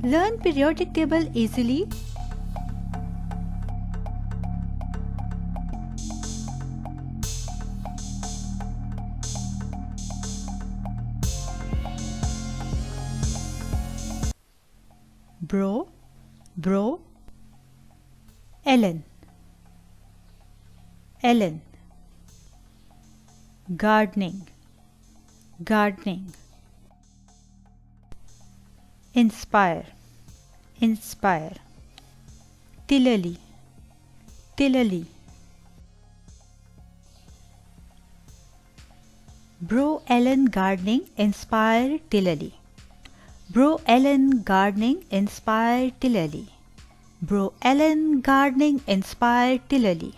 Learn periodic table easily. Bro, bro. Ellen, Ellen. Gardening, gardening. Inspire, inspire. Tillally, tillally. Bro Ellen gardening inspired tillally. Bro Ellen gardening inspired tillally. Bro Ellen gardening inspired tillally.